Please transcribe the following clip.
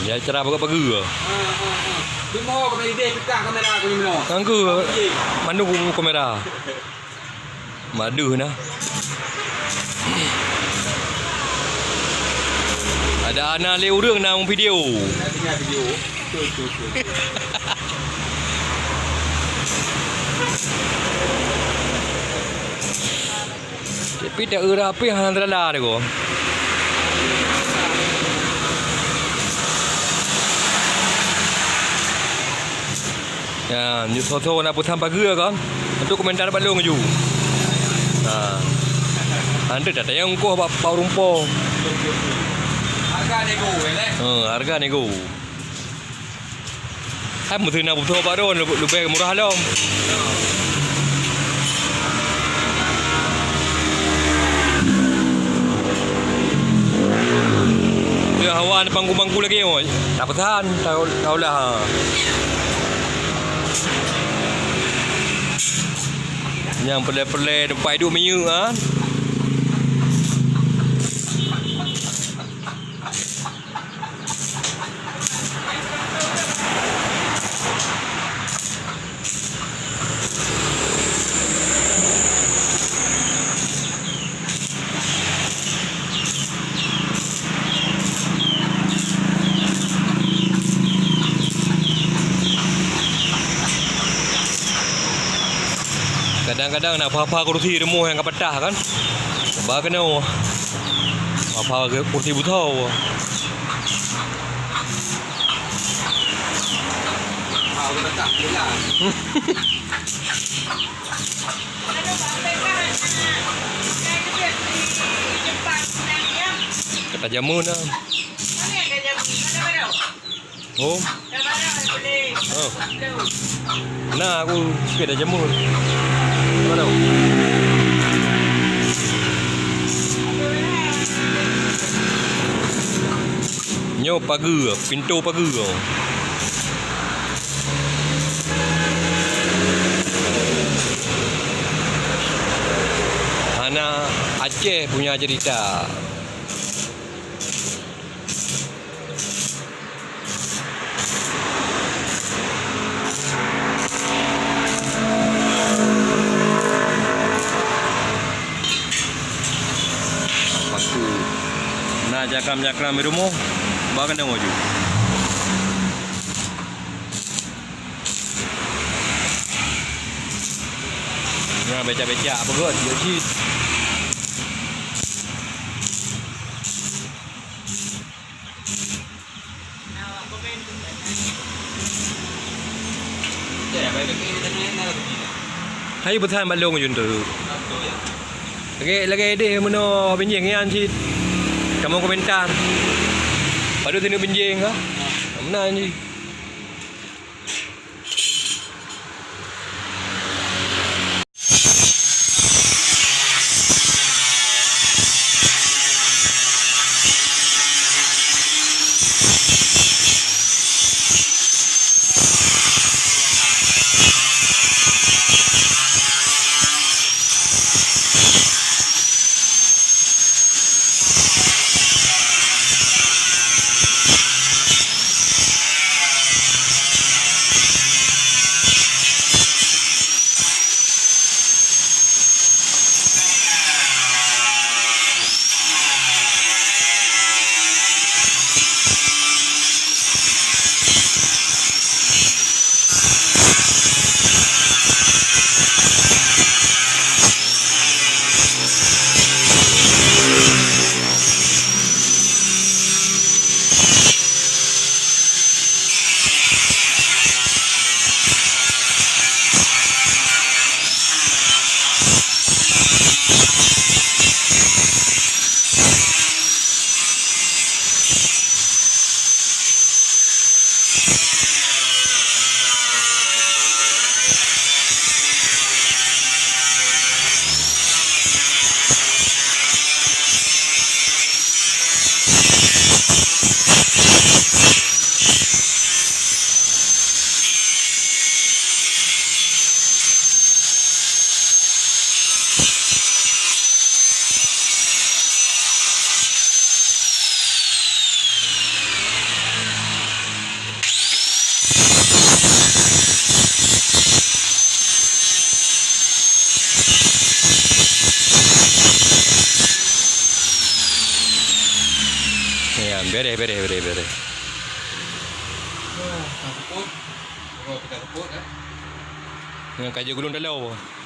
Ya cara bagus-bagus. Di mau kamera ide pegang kamera aku ni mino. Angku manu kamera. Madu nah. Ada anak le urang nang video. Tengah video. Betul. Tapi tak rapi hang drala dia ko. Ya, ni foto nak putan pagi kan. Untuk komentar balong ju. Anda dah tayang ko bau rumpau. Harga nego le. Harga nego. Hai mesti nak putu baru lebih murah lom. Ya hawa ni bangku-bangku lagi oi. Tak tahan, tahu lah. Yang pelai-pelai depan hidup minyak ah. Kadang-kadang nak apa-apa kursi remuh yang kapatah kan. Ba kena apa kursi butau. Udah tak jelas. Kata jamun lah. Oh. Nah aku sikit dah jamun. Mana? Nyo pagi, pintu pagi. Anak Aceh punya cerita. Nah, jakam-jakam di rumah, bahkan dah maju. Nah, becak-becak apa kot, jadi. Hai bertahan balong je tu. Lagi dia mana benjing yang cik. Kamu komentar. Pada sini benjing kah? Mana ni? Bere. Tak sebut. Oh, kita sebut kan. Dengan kaja gulung dalam apa?